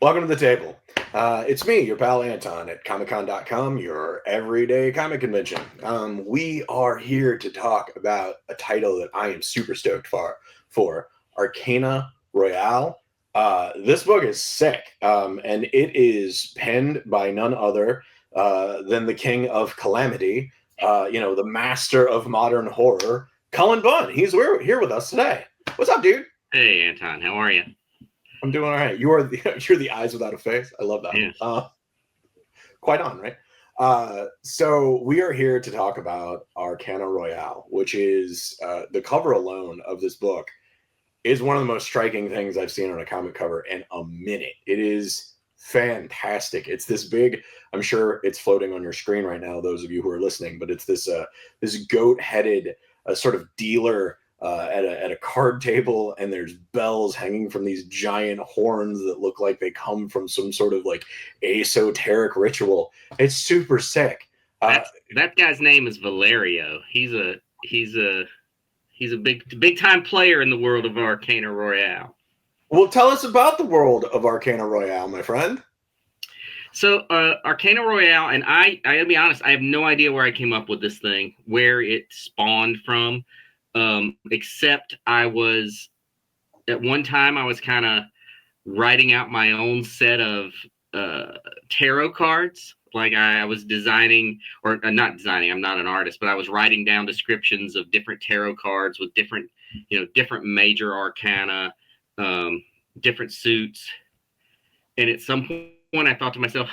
Welcome to the table. It's me, your pal Anton at comiccon.com, your everyday comic convention. We are here to talk about a title that I am super stoked for Arcana Royale. This book is sick, and it is penned by none other than the king of calamity, the master of modern horror, Cullen Bunn. He's here with us today. What's up, dude? Hey, Anton, how are you? I'm doing all right. You're the eyes without a face. I love that. Yeah. Quite on, right? So we are here to talk about Arcana Royale, which is the cover alone of this book is one of the most striking things I've seen on a comic cover in a minute. It is fantastic. It's this big. I'm sure it's floating on your screen right now, those of you who are listening. But it's this goat-headed sort of dealer at a card table, and there's bells hanging from these giant horns that look like they come from some sort of like esoteric ritual. It's super sick. That guy's name is Valerio. He's a big time player in the world of Arcana Royale. Well, tell us about the world of Arcana Royale, my friend. So Arcana Royale, and I'll be honest, I have no idea where I came up with this thing, where it spawned from, except at one time I was kind of writing out my own set of tarot cards. Like I was designing, or not designing, I'm not an artist, but I was writing down descriptions of different tarot cards with different major arcana, different suits. And at some point I thought to myself,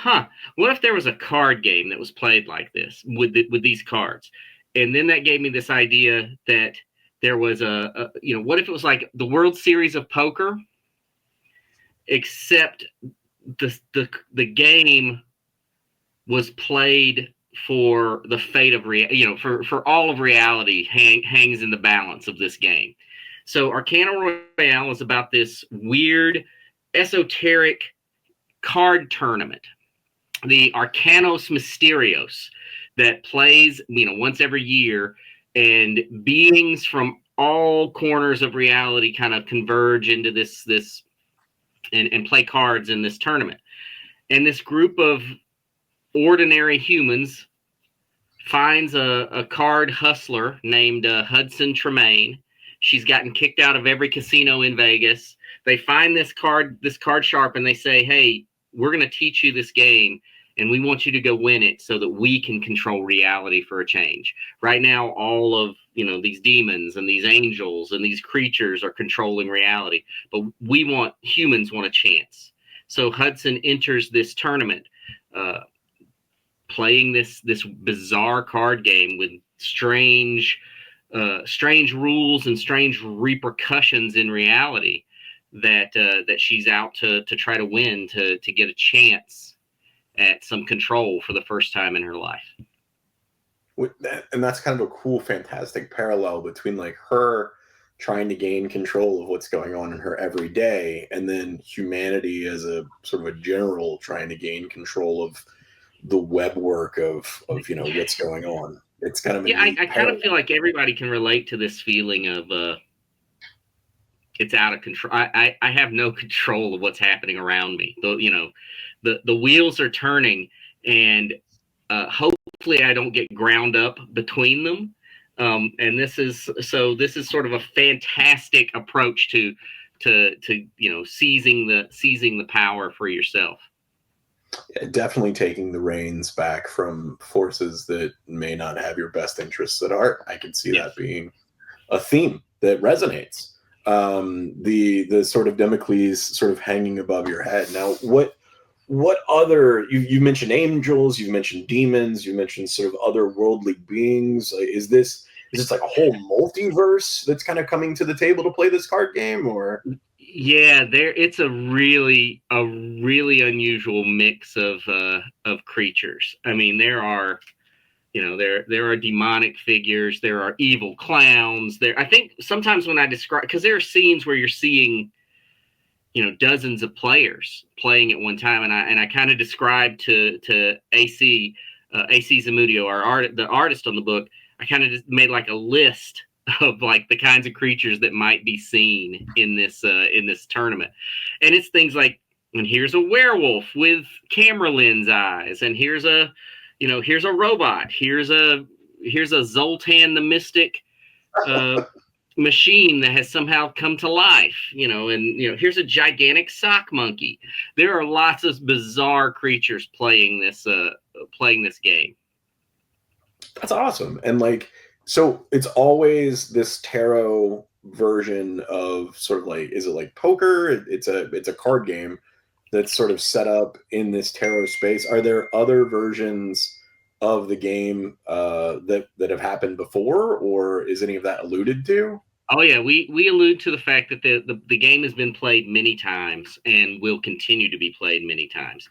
what if there was a card game that was played like this with these cards? And then that gave me this idea that there was what if it was like the World Series of Poker, except the game was played for the fate of for all of reality hangs in the balance of this game. So Arcana Royale is about this weird esoteric card tournament, the Arcanos Mysterios, that plays once every year, and beings from all corners of reality kind of converge into this and play cards in this tournament. And this group of ordinary humans finds a card hustler named Hudson Tremaine. She's gotten kicked out of every casino in Vegas. They find this card sharp, and they say, hey, we're going to teach you this game, and we want you to go win it so that we can control reality for a change. Right now, all of these demons and these angels and these creatures are controlling reality, but humans want a chance. So Hudson enters this tournament, playing this bizarre card game with strange rules and strange repercussions in reality that she's out to try to win, to get a chance at some control for the first time in her life. And that's kind of a cool, fantastic parallel between like her trying to gain control of what's going on in her everyday, and then humanity as a sort of a general trying to gain control of the web work of what's going on. It's kind of I kind of feel like everybody can relate to this feeling of it's out of control. I have no control of what's happening around me. The wheels are turning, and hopefully I don't get ground up between them. And this is sort of a fantastic approach to seizing the power for yourself. Definitely taking the reins back from forces that may not have your best interests at heart. I can see that being a theme that resonates. The sort of Damocles sort of hanging above your head. Now, what other, you mentioned angels, you mentioned demons, you mentioned sort of otherworldly beings. Is this like a whole multiverse that's kind of coming to the table to play this card game, or? Yeah, it's a really unusual mix of creatures. I mean, there are demonic figures, there are evil clowns. I think sometimes when I describe, because there are scenes where you're seeing dozens of players playing at one time, and I kind of described to AC Zamudio, the artist on the book. I kind of just made like a list of like the kinds of creatures that might be seen in this tournament, and it's things like and here's a werewolf with camera lens eyes, and here's a robot, here's a Zoltan the Mystic machine that has somehow come to life, and here's a gigantic sock monkey. There are lots of bizarre creatures playing this game. That's awesome. And like, so it's always this tarot version of sort of like, is it like poker? It's a card game that's sort of set up in this tarot space. Are there other versions of the game that have happened before, or is any of that alluded to? Oh yeah, we allude to the fact that the game has been played many times and will continue to be played many times.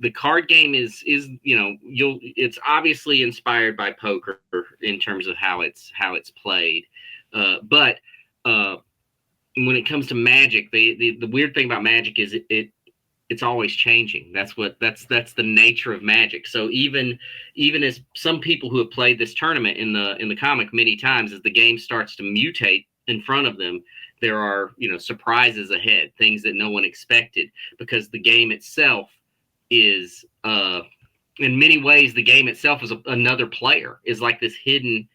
The card game is it's obviously inspired by poker in terms of how it's played, but when it comes to Magic, the weird thing about Magic is it's always changing. That's the nature of Magic. So even as some people who have played this tournament in the comic many times, as the game starts to mutate in front of them, there are surprises ahead, things that no one expected, because the game itself is in many ways the game itself is another player, is like this hidden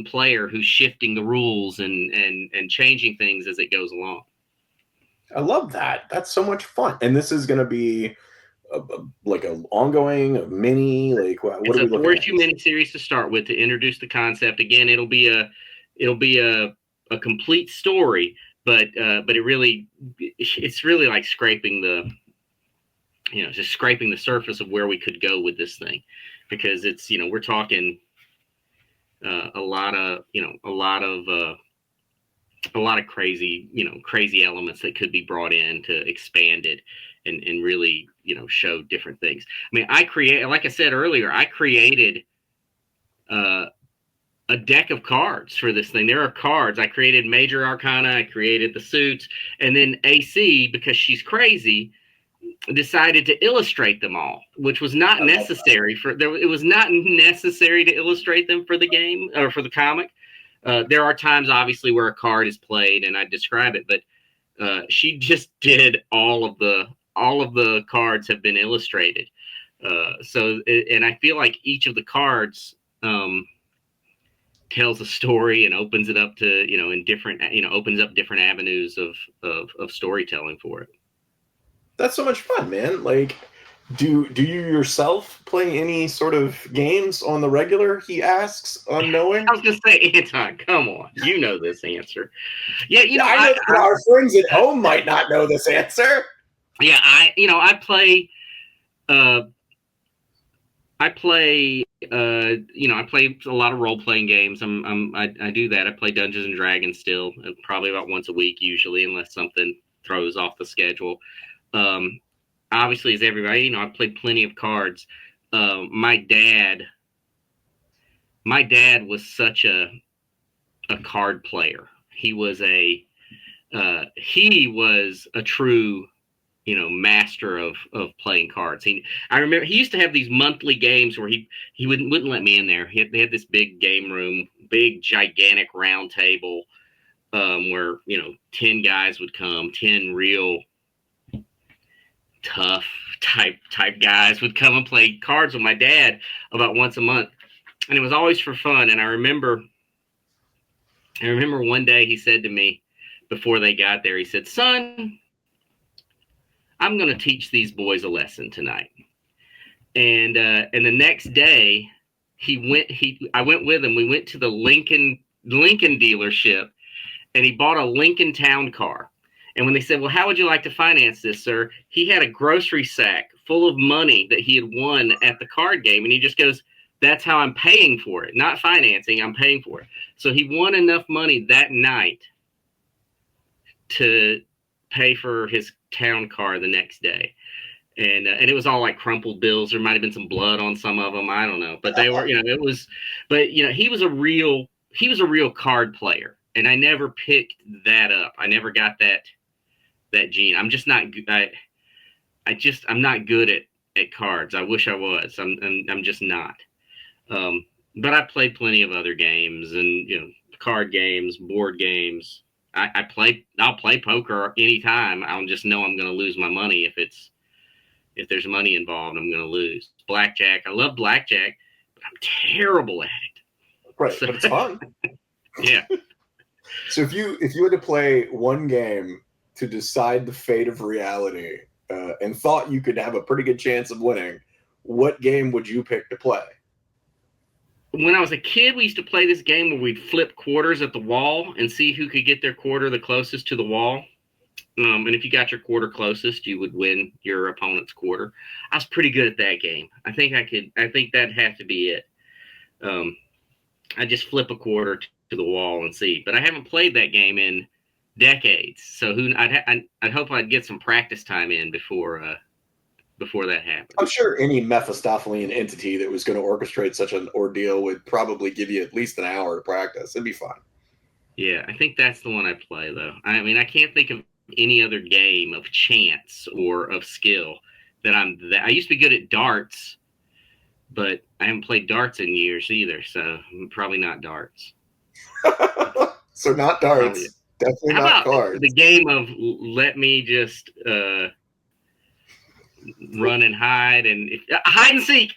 player who's shifting the rules and changing things as it goes along. I love that. That's so much fun. And this is going to be like an ongoing, a mini, like what it's are we looking at? It's a 4-issue miniseries to start with to introduce the concept. Again, it'll be a complete story, but it's really like scraping the just scraping the surface of where we could go with this thing, because it's we're talking a lot of crazy elements that could be brought in to expand it and really show different things. I mean, like I said earlier, I created a deck of cards for this thing. There are cards. I created Major Arcana, I created the suits, and then AC, because she's crazy, decided to illustrate them all, which was not necessary it was not necessary to illustrate them for the game or for the comic. There are times, obviously, where a card is played and I describe it, but she just did all of the cards have been illustrated. And I feel like each of the cards tells a story and opens it up to in different opens up different avenues of storytelling for it. That's so much fun, man. Like, do you yourself play any sort of games on the regular? He asks, unknowing. I was just saying, Anton, come on, you know this answer. Yeah, I know that our friends at home might not know this answer. Yeah, I play a lot of role-playing games. I do that. I play Dungeons and Dragons still, probably about once a week usually, unless something throws off the schedule. Obviously, as everybody, I played plenty of cards. My dad was such a card player. He was a true master of playing cards. I remember he used to have these monthly games where he wouldn't let me in there. They had this big game room, big gigantic round table, where 10 guys would come, 10 real tough type guys would come and play cards with my dad about once a month, and it was always for fun. And I remember one day he said to me before they got there, he said, "Son, I'm going to teach these boys a lesson tonight." And the next day I went with him. We went to the Lincoln dealership, and he bought a Lincoln Town Car. And when they said, "Well, how would you like to finance this, sir?" He had a grocery sack full of money that he had won at the card game. And he just goes, "That's how I'm paying for it. Not financing, I'm paying for it." So he won enough money that night to pay for his town car the next day. And it was all like crumpled bills. There might have been some blood on some of them. I don't know. But they were, he was a real card player. And I never picked that up. I never got that gene. I'm just not I'm not good at cards. I wish I was. I'm just not. But I played plenty of other games and card games, board games, I'll play poker anytime. I'll just know I'm going to lose my money if there's money involved. I'm going to lose. Blackjack. I love blackjack, but I'm terrible at it. Right, but it's fun. Yeah. So if you had to play one game to decide the fate of reality, and thought you could have a pretty good chance of winning, what game would you pick to play? When I was a kid, we used to play this game where we'd flip quarters at the wall and see who could get their quarter the closest to the wall. And if you got your quarter closest, you would win your opponent's quarter. I was pretty good at that game. I think that'd have to be it. I just flip a quarter to the wall and see. But I haven't played that game in decades, so I'd hope I'd get some practice time in before that happens. I'm sure any Mephistophelian entity that was going to orchestrate such an ordeal would probably give you at least an hour to practice. It'd be fun. Yeah, I think that's the one I play, though. I mean, I can't think of any other game of chance or of skill I used to be good at darts, but I haven't played darts in years either, so probably not darts. So not darts. Definitely not cards. The game of let me just run and hide hide and seek.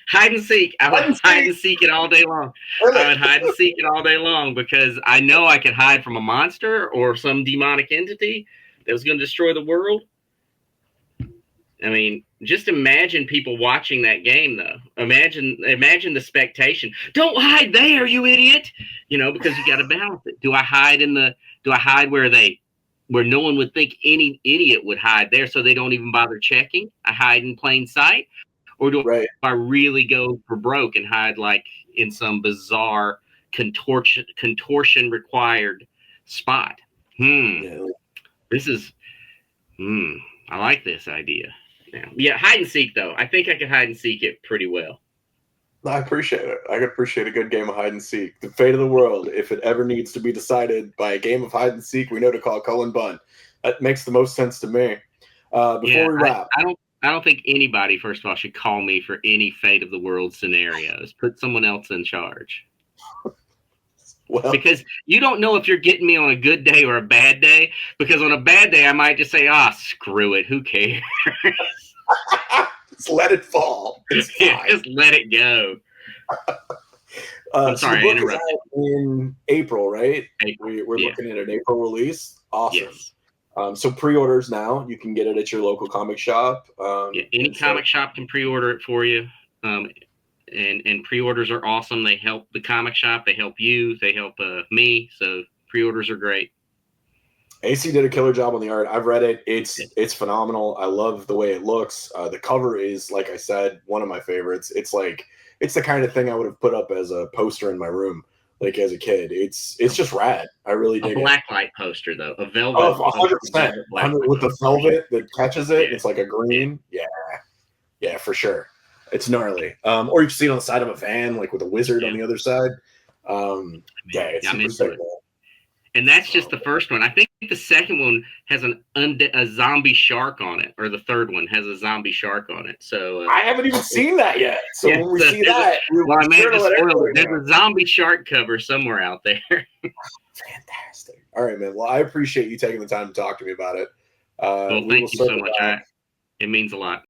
I would hide and seek it all day long. I would hide and seek it all day long because I know I could hide from a monster or some demonic entity that was going to destroy the world. I mean, just imagine people watching that game, though. Imagine the spectation. Don't hide there, you idiot! You know, because you got to balance it. Do I hide where no one would think any idiot would hide there, so they don't even bother checking? I hide in plain sight, or do I really go for broke and hide like in some bizarre contortion required spot? This is. I like this idea. Yeah, hide and seek, though. I think I could hide and seek it pretty well. I appreciate it. I appreciate a good game of hide and seek. The fate of the world, if it ever needs to be decided by a game of hide and seek, we know to call Cullen Bunn. That makes the most sense to me. Before we wrap, I don't think anybody, first of all, should call me for any fate of the world scenarios. Put someone else in charge. Well, because you don't know if you're getting me on a good day or a bad day. Because on a bad day, I might just say, screw it. Who cares? Just let it fall. Just let it go. I'm sorry, so the book is out in April, right? We're looking at an April release. Awesome. Yes. So pre-orders now. You can get it at your local comic shop. Any comic shop can pre-order it for you. And pre-orders are awesome. They help the comic shop. They help you. They help me. So pre-orders are great. AC did a killer job on the art. I've read it. It's phenomenal. I love the way it looks. The cover is, like I said, one of my favorites. It's the kind of thing I would have put up as a poster in my room, like as a kid. It's just rad. I really dig it. A blacklight poster, though. A velvet. Oh, 100%. With the velvet that catches it. Yeah. It's like a green. Yeah, for sure. It's gnarly. Or you can see it on the side of a van, like with a wizard on the other side. It's super sick. And that's just the first one. I think the second one has a zombie shark on it, or the third one has a zombie shark on it. So I haven't even seen that yet. So when we see that, there's a zombie shark cover somewhere out there. Fantastic. All right, man. Well, I appreciate you taking the time to talk to me about it. Well, thank you so much. It means a lot.